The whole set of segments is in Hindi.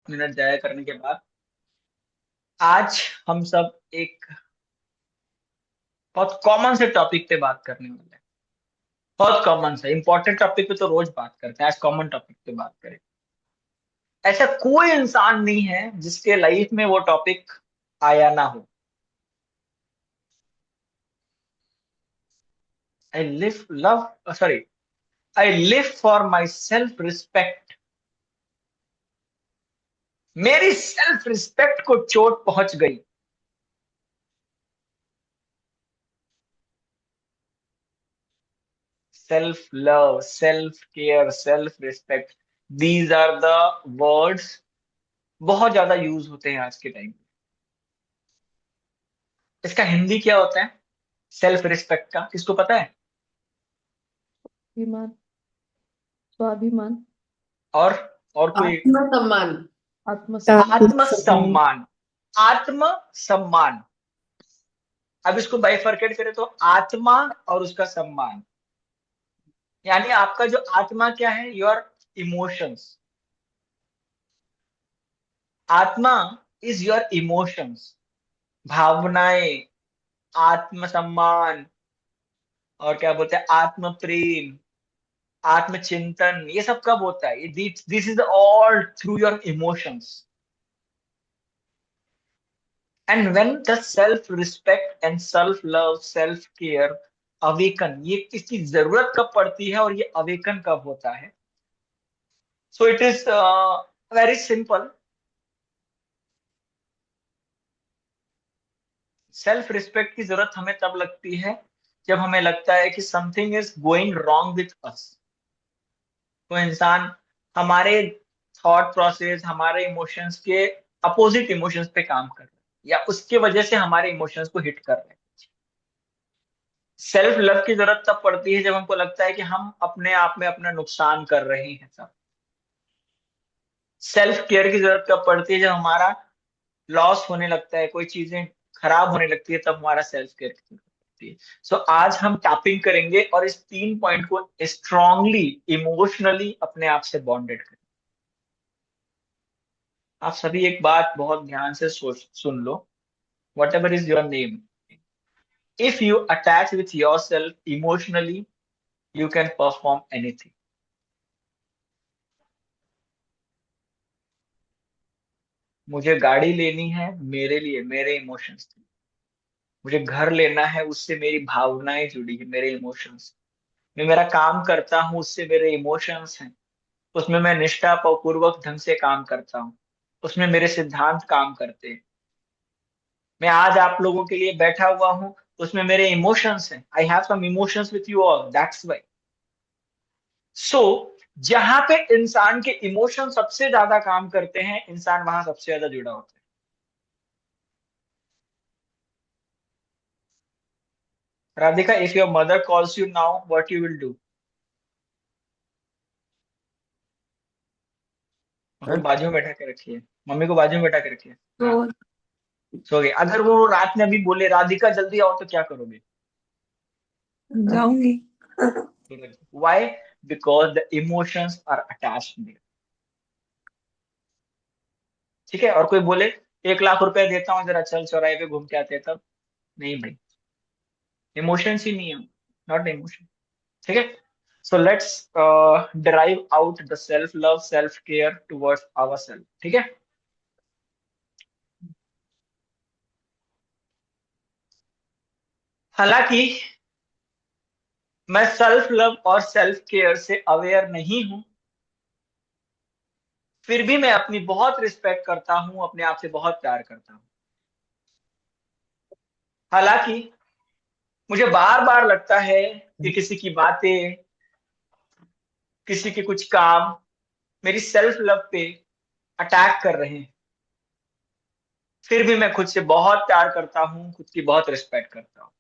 मिनट जाया करने के बाद आज हम सब एक बहुत कॉमन से टॉपिक पे बात करने वाले हैं। बहुत कॉमन सा इंपॉर्टेंट टॉपिक पे तो रोज बात करते हैं, आज कॉमन टॉपिक पे बात करें। ऐसा कोई इंसान नहीं है जिसके लाइफ में वो टॉपिक आया ना हो। I live love sorry I live for my self respect. मेरी सेल्फ रिस्पेक्ट को चोट पहुंच गई। Self love, self care, self respect, these are the words बहुत ज्यादा यूज होते हैं आज के टाइम पे। इसका हिंदी क्या होता है सेल्फ रिस्पेक्ट का, किसको पता है? अभिमान। स्वाभिमान। और और कोई? आत्मसम्मान। आत्मसम्मान। आत्मसम्मान। आत्मसम्मान। अब इसको बाइफरकेट करें तो आत्मा और उसका सम्मान, यानी आपका जो आत्मा क्या है, योर इमोशंस। आत्मा इज योर इमोशंस, भावनाएं, आत्मसम्मान, और क्या बोलते हैं, आत्म प्रेम, आत्मचिंतन। ये सब कब होता है? This is all through your emotions. And when the self respect and self love, self care awaken, ये किसकी जरूरत कब पड़ती है और ये अवेकन कब होता है? So it is very simple. Self respect की जरूरत हमें तब लगती है जब हमें लगता है कि something is going wrong with us. तो इंसान हमारे थॉट प्रोसेस, हमारे इमोशंस के अपोजिट इमोशंस पे काम कर रहा है, या उसके वजह से हमारे इमोशंस को हिट कर रहे हैं। सेल्फ लव की जरूरत तब पड़ती है जब हमको लगता है कि हम अपने आप में अपना नुकसान कर रहे हैं सब। सेल्फ केयर की जरूरत कब पड़ती है? जब हमारा लॉस होने लगता है, कोई चीजें खराब होने लगती है, तब हमारा सेल्फ केयर की जरूरत पड़ती है। सो आज हम टैपिंग करेंगे और इस 3 पॉइंट को स्ट्रांगली इमोशनली अपने आप से बॉन्डेड करेंगे। आप सभी एक बात बहुत ध्यान से सोच सुन लो। Whatever is your name, if you attach with yourself emotionally, you can perform anything. मुझे गाड़ी लेनी है, मेरे लिए, मेरे इमोशंस। मुझे घर लेना है, उससे मेरी भावनाएं जुड़ी है, मेरे इमोशंस। मैं मेरा काम करता हूँ, उससे मेरे इमोशंस हैं। उसमें मैं निष्ठा पूर्वक ढंग से काम करता हूँ, उसमें मेरे सिद्धांत काम करते हैं। मैं आज आप लोगों के लिए बैठा हुआ हूँ, उसमें मेरे इमोशंस हैं। I have some emotions with you all, that's why. So जहां पे इंसान के इमोशन सबसे ज्यादा काम करते हैं, इंसान वहां सबसे ज्यादा जुड़ा होता है। Radhika, if your mother calls you now, what you will do? Mummy को बाजू में बैठा के रखिए, मम्मी को बाजू में बैठा के रखिए। हाँ, तो सो गए। अगर वो रात में अभी बोले राधिका जल्दी आओ, तो क्या करोगे? जाऊंगी। Why? Because the emotions are attached. ठीक है, और कोई बोले 1 लाख रुपए देता हूँ, जरा चल चौराहे पे घूम के आते हैं, तब? नहीं भाई, इमोशंस ही नहीं है, नॉट इमोशन। ठीक है। So let's derive out the self love, self care towards our self. ठीक है। हालांकि मैं सेल्फ लव और सेल्फ केयर से अवेयर नहीं हूं, फिर भी मैं अपनी बहुत रिस्पेक्ट करता हूं, अपने आप से बहुत प्यार करता हूं। हालांकि मुझे बार बार लगता है कि किसी की बातें, किसी के कुछ काम मेरी सेल्फ लव पे अटैक कर रहे हैं, फिर भी मैं खुद से बहुत प्यार करता हूं, खुद की बहुत रिस्पेक्ट करता हूं।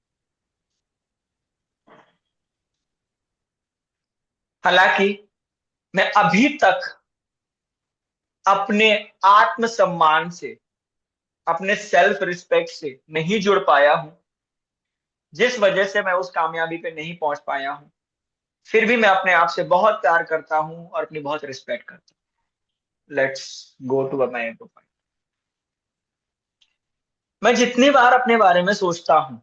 हालांकि मैं अभी तक अपने आत्मसम्मान से, अपने सेल्फ रिस्पेक्ट से नहीं जुड़ पाया हूं, जिस वजह से मैं उस कामयाबी पे नहीं पहुंच पाया हूं। फिर भी मैं अपने आप से बहुत प्यार करता हूं और अपनी बहुत रिस्पेक्ट करता हूं। Let's go to my profile. मैं जितनी बार अपने बारे में सोचता हूँ,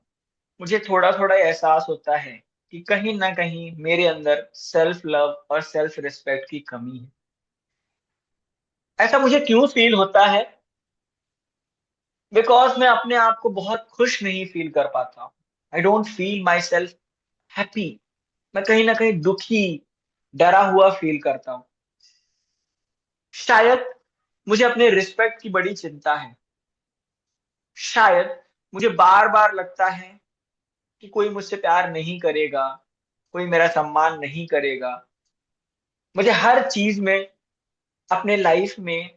मुझे थोड़ा थोड़ा एहसास होता है कि कहीं ना कहीं मेरे अंदर सेल्फ लव और सेल्फ रिस्पेक्ट की कमी है। ऐसा मुझे क्यों फील होता है? बिकॉज मैं अपने आप को बहुत खुश नहीं फील कर पाता हूँ। I don't feel my self happy. मैं कहीं ना कहीं दुखी, डरा हुआ फील करता हूँ। शायद मुझे अपने रिस्पेक्ट की बड़ी चिंता है। शायद मुझे बार बार लगता है कि कोई मुझसे प्यार नहीं करेगा, कोई मेरा सम्मान नहीं करेगा। मुझे हर चीज में, अपने लाइफ में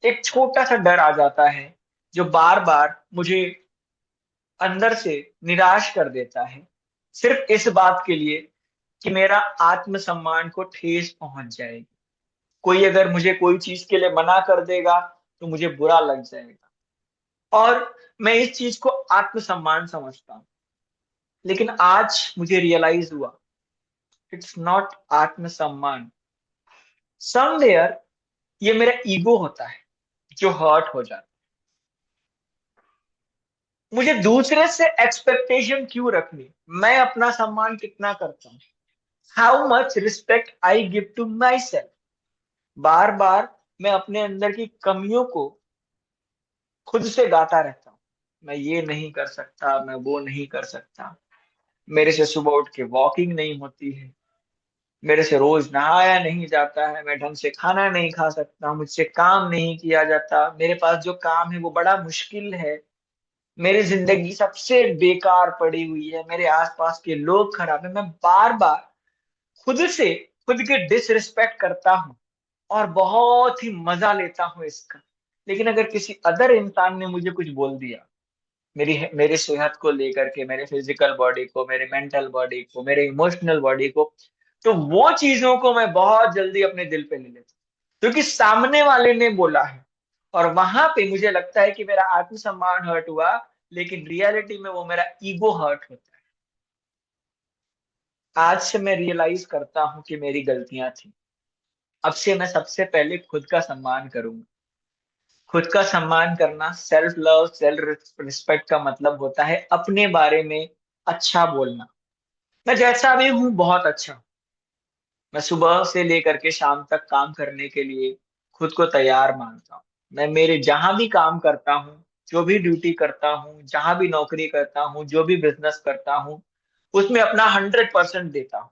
एक छोटा सा डर आ जाता है, जो बार बार मुझे अंदर से निराश कर देता है, सिर्फ इस बात के लिए कि मेरा आत्मसम्मान को ठेस पहुंच जाएगी। कोई अगर मुझे कोई चीज के लिए मना कर देगा तो मुझे बुरा लग जाएगा। और मैं इस चीज को आत्मसम्मान समझता हूँ। लेकिन आज मुझे रियलाइज हुआ, इट्स नॉट आत्मसम्मान। समवेयर ये मेरा ईगो होता है जो हर्ट हो जाता है। मुझे दूसरे से एक्सपेक्टेशन क्यों रखनी? मैं अपना सम्मान कितना करता हूँ? How much respect I give to myself. बार बार मैं अपने अंदर की कमियों को खुद से गाता रहता हूँ। मैं ये नहीं कर सकता, मैं वो नहीं कर सकता, मेरे से सुबह उठ के वॉकिंग नहीं होती है, मेरे से रोज नहाया नहीं जाता है, मैं ढंग से खाना नहीं खा सकता, मुझसे काम नहीं किया जाता, मेरे पास जो काम है वो बड़ा मुश्किल है, मेरी जिंदगी सबसे बेकार पड़ी हुई है, मेरे आसपास के लोग खराब है। मैं बार बार खुद से खुद के डिसरिस्पेक्ट करता हूँ और बहुत ही मजा लेता हूँ इसका। लेकिन अगर किसी अदर इंसान ने मुझे कुछ बोल दिया, मेरी सेहत को लेकर के, मेरे फिजिकल बॉडी को, मेरे मेंटल बॉडी को, मेरे इमोशनल बॉडी को, तो वो चीजों को मैं बहुत जल्दी अपने दिल पे ले लेता हूँ, क्योंकि सामने वाले ने बोला है। और वहां पे मुझे लगता है कि मेरा आत्मसम्मान हर्ट हुआ, लेकिन रियलिटी में वो मेरा ईगो हर्ट होता है। आज से मैं रियलाइज करता हूँ कि मेरी गलतियां थी। अब से मैं सबसे पहले खुद का सम्मान करूंगा। खुद का सम्मान करना, सेल्फ लव, सेल्फ रिस्पेक्ट का मतलब होता है अपने बारे में अच्छा बोलना। मैं जैसा भी हूँ बहुत अच्छा हूँ। मैं सुबह से लेकर के शाम तक काम करने के लिए खुद को तैयार मानता हूँ। मैं मेरे जहां भी काम करता हूँ, जो भी ड्यूटी करता हूँ, जहां भी नौकरी करता हूँ, जो भी बिजनेस करता हूँ, उसमें अपना 100% देता हूँ।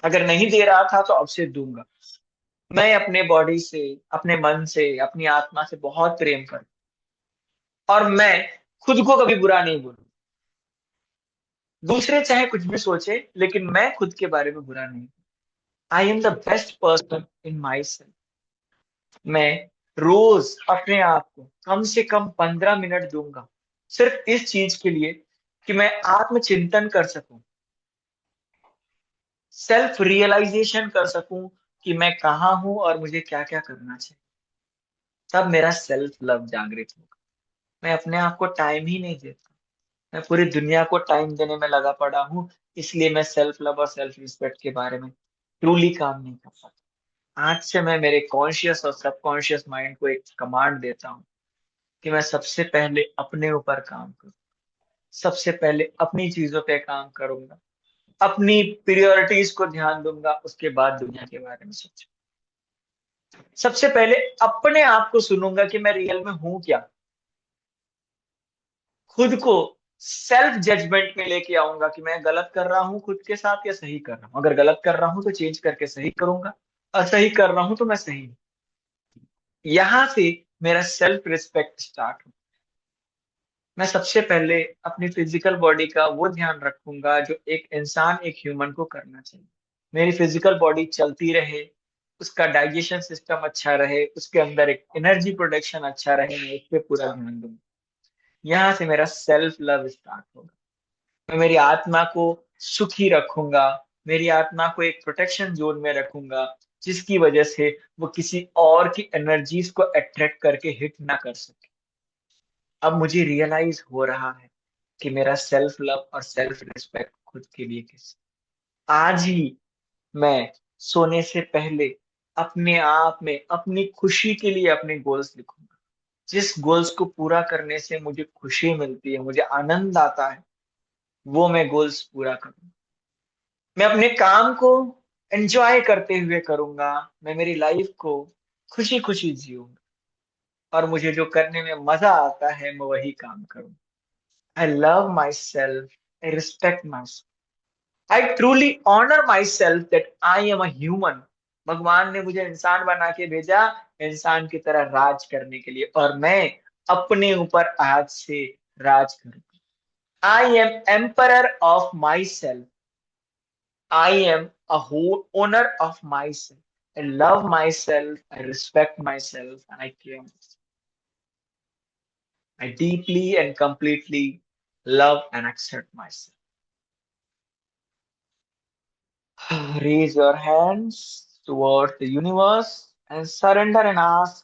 अगर नहीं दे रहा था तो अब से दूंगा। मैं अपने बॉडी से, अपने मन से, अपनी आत्मा से बहुत प्रेम करता हूँ, और मैं खुद को कभी बुरा नहीं बोलूँ। दूसरे चाहे कुछ भी सोचे, लेकिन मैं खुद के बारे में बुरा नहीं। I am the best person in my self. मैं रोज अपने आप को कम से कम 15 मिनट दूंगा, सिर्फ इस चीज के लिए कि मैं आत्मचिंतन कर सकूं, सेल्फ रियलाइजेशन कर सकूं कि मैं कहाँ हूं और मुझे क्या क्या करना चाहिए। तब मेरा सेल्फ लव जागृत होगा। मैं अपने आप को टाइम ही नहीं देता। मैं पूरी दुनिया को टाइम देने में लगा पड़ा हूँ, इसलिए मैं सेल्फ लव और सेल्फ रिस्पेक्ट के बारे में ट्रूली काम नहीं कर पाता। आज से मैं मेरे कॉन्शियस और सबकॉन्शियस माइंड को एक कमांड देता हूँ कि मैं सबसे पहले अपने ऊपर काम करूँ, सबसे पहले अपनी चीजों पे काम करूंगा, अपनी प्रियोरिटीज को ध्यान दूंगा, उसके बाद दुनिया के बारे में सोचूं। सबसे पहले अपने आप को सुनूंगा कि मैं रियल में हूं क्या। खुद को सेल्फ जजमेंट में लेके आऊंगा कि मैं गलत कर रहा हूं खुद के साथ या सही कर रहा हूं। अगर गलत कर रहा हूं तो चेंज करके सही करूंगा, और सही कर रहा हूं तो मैं सही हूं। यहां से मेरा सेल्फ रिस्पेक्ट स्टार्ट हो। मैं सबसे पहले अपनी फिजिकल बॉडी का वो ध्यान रखूंगा जो एक इंसान, एक ह्यूमन को करना चाहिए। मेरी फिजिकल बॉडी चलती रहे, उसका डाइजेशन सिस्टम अच्छा रहे, उसके अंदर एक एनर्जी प्रोडक्शन अच्छा रहे, मैं इस पे पूरा ध्यान दूंगा। यहाँ से मेरा सेल्फ लव स्टार्ट होगा। मैं मेरी आत्मा को सुखी रखूंगा, मेरी आत्मा को एक प्रोटेक्शन जोन में रखूंगा, जिसकी वजह से वो किसी और की एनर्जीज को अट्रैक्ट करके हिट ना कर सके। अब मुझे रियलाइज हो रहा है कि मेरा सेल्फ लव और सेल्फ रिस्पेक्ट खुद के लिए कैसे। आज ही मैं सोने से पहले अपने आप में अपनी खुशी के लिए अपने गोल्स लिखूंगा। जिस गोल्स को पूरा करने से मुझे खुशी मिलती है, मुझे आनंद आता है, वो मैं गोल्स पूरा करूंगा। मैं अपने काम को एंजॉय करते हुए करूंगा। मैं मेरी लाइफ को खुशी खुशी जीऊंगा, और मुझे जो करने में मजा आता है मैं वही काम करूंगा। I love my self, I respect my self, I truly honour my self that I am a human. भगवान ने मुझे इंसान बना के भेजा, इंसान की तरह राज करने के लिए, और मैं अपने ऊपर आज से राज करूंगा। I am emperor of my self. I am a whole owner of myself. I love myself, I respect myself, and I care myself. I deeply and completely love and accept myself. Raise your hands towards the universe and surrender and ask,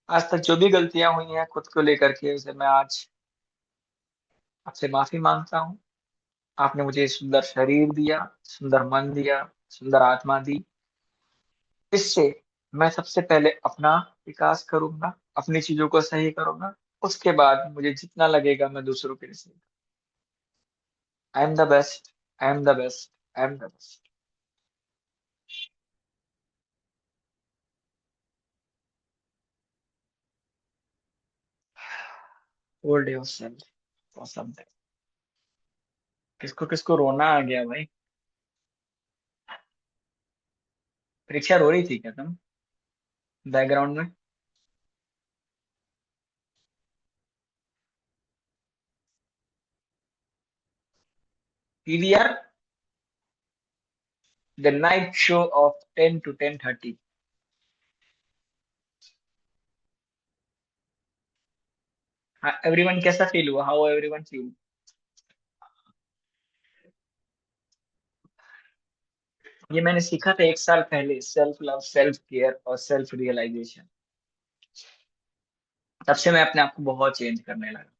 आज तक जो भी गलतियां हुई हैं खुद को लेकर के, उसे मैं आज आपसे माफी मांगता हूँ। आपने मुझे सुंदर शरीर दिया, सुंदर मन दिया, सुंदर आत्मा दी। इससे मैं सबसे पहले अपना विकास करूंगा, अपनी चीजों को सही करूंगा। उसके बाद मुझे जितना लगेगा मैं दूसरों के लिए सही। I am the best, I am the best, I am the best. Old your self for something. किसको किसको रोना आ गया भाई? परीक्षा रो रही थी क्या तुम बैकग्राउंड में? PVR, the night show off 10 to 10:30। हाँ, एवरीवन कैसा फील हुआ? How everyone feel? ये मैंने सीखा था 1 साल पहले, सेल्फ लव, सेल्फ केयर और सेल्फ रियलाइजेशन। तब से मैं अपने आप को बहुत चेंज करने लगा।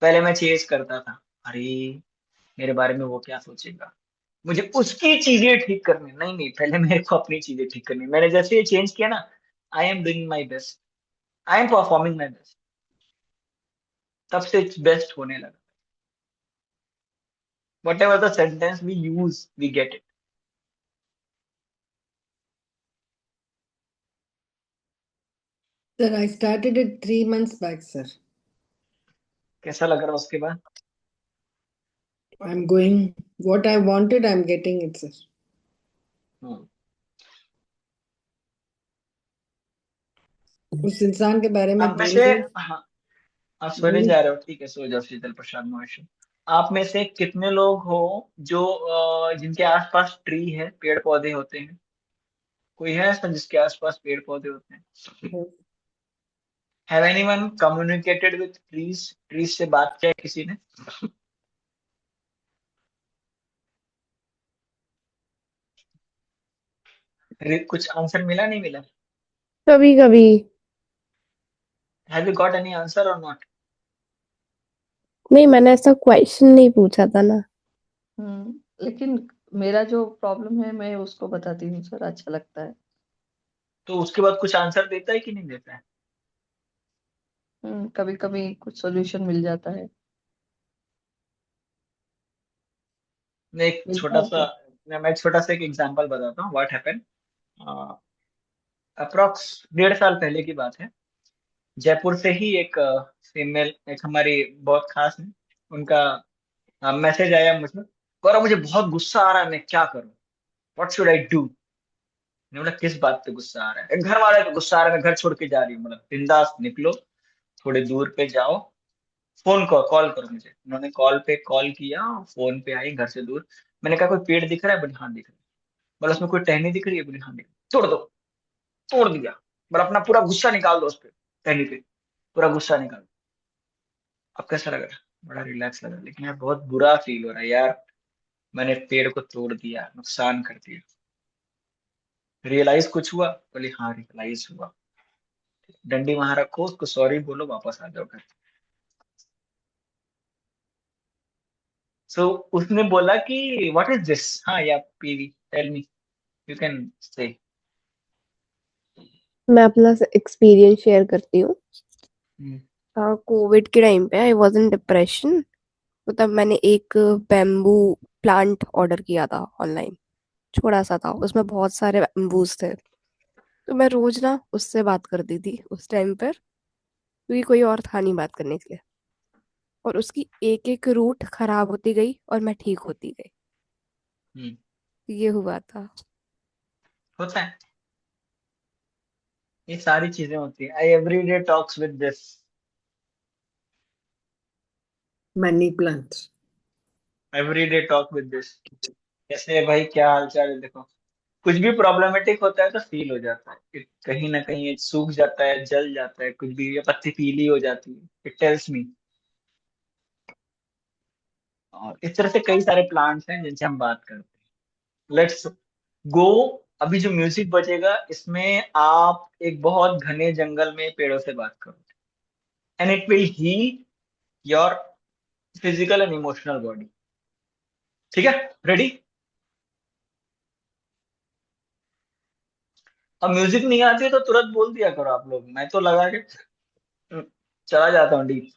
पहले मैं चेंज करता था, अरे मेरे बारे में वो क्या सोचेगा, मुझे उसकी चीजें ठीक करनी, नहीं नहीं, पहले मेरे को अपनी चीजें ठीक करनी। मैंने जैसे ये चेंज किया ना, I am doing my best, I am performing my best, तब से बेस्ट होने लगा। Whatever the sentence we use we get it. Sir, I started it 3 months back, sir. कैसा लग रहा उसके बाद? I'm going, what I wanted, I'm getting it, sir. हम्म। उस इंसान के बारे में आप में भूल से, गई। हाँ, आप सोने भूल जा रहे हो, ठीक है, सो जाओ, शीतल प्रसाद मौर्य। आप में से कितने लोग हो जो जिनके आसपास ट्री है, पेड़ पौधे होते हैं? कोई है ऐसा जिसके आसपास पेड़ पौधे होते हैं? Have anyone communicated with trees? Trees से बात किया है किसी ने? कुछ आंसर मिला, नहीं मिला? कभी कभी। Have you got any answer or not? नहीं, मैंने ऐसा क्वेश्चन नहीं पूछा था ना। लेकिन मेरा जो प्रॉब्लम है मैं उसको बताती हूँ सर, अच्छा लगता है। तो उसके बाद कुछ आंसर देता है कि नहीं देता है? कभी कभी कुछ सॉल्यूशन मिल जाता है। मैं एक मिलता छोटा है सा sir। मैं एक छोटा सा एक एग्जांपल बताता हूँ, व्हाट हैपन। अप्रोक्स 1.5 साल पहले की बात है। जयपुर से ही एक फीमेल, एक हमारी बहुत खास है, उनका मैसेज आया मुझे, और मुझे बहुत गुस्सा आ रहा है, मैं क्या करूँ, व्हाट शुड आई डू? मैंने बोला किस बात पे गुस्सा आ रहा है? घर वाले पे गुस्सा आ रहा है, मैं घर छोड़ के जा रही हूँ। मतलब बिंदास निकलो, थोड़े दूर पे जाओ, फोन कॉल करो मुझे। उन्होंने कॉल पे कॉल किया, फोन पे आई घर से दूर। मैंने कहा कोई पेड़ दिख रहा है? बोले हाँ दिख रहा है। बोला उसमें कोई टहनी दिख रही है? बोले हाँ दिख रही है। तोड़ दो। तोड़ दिया। बोला अपना पूरा गुस्सा निकाल दो उस पे, टहनी पे, पूरा गुस्सा निकाल दो। अब कैसा लग रहा है? बड़ा रिलैक्स लग रहा है, लेकिन यार बहुत बुरा फील हो रहा है यार, मैंने पेड़ को तोड़ दिया, नुकसान कर दिया। रियलाइज कुछ हुआ? बोले हाँ रियलाइज हुआ। डंडी वहां रखो, उसको सॉरी बोलो, वापस आ जाओ घर। सो उसने बोला कि व्हाट इज दिस, हाँ या PV tell me. You can say. मैं अपना एक्सपीरियंस शेयर करती हूँ। कोविड के टाइम पे आई वॉज इन डिप्रेशन, तो तब मैंने एक बैम्बू प्लांट ऑर्डर किया था ऑनलाइन। छोटा सा था, उसमें बहुत सारे बैम्बूज थे। तो मैं रोज ना उससे बात करती थी उस टाइम पर, क्योंकि कोई और था नहीं बात करने के लिए। और उसकी एक एक रूट खराब होती गई और मैं ठीक होती गई। ये हुआ था। होता है, ये सारी चीजें होती है। I everyday talks with this. Many plants. Everyday talk with this. कैसे है भाई, क्या हाल चाल है? देखो, कुछ भी प्रॉब्लमेटिक होता है तो फील हो जाता है कि कहीं ना कहीं ये सूख जाता है, जल जाता है, कुछ भी, ये पत्ती पीली हो जाती है, इट टेल्स मी। और इस तरह से कई सारे प्लांट्स हैं जिनसे हम बात करते हैं। Let's go. अभी जो म्यूजिक बजेगा इसमें आप एक बहुत घने जंगल में पेड़ों से बात करो, and it will heal your physical and emotional body. ठीक है, रेडी? अब म्यूजिक नहीं आती है तो तुरंत बोल दिया करो आप लोग, मैं तो लगा के चला जाता हूँ डीप।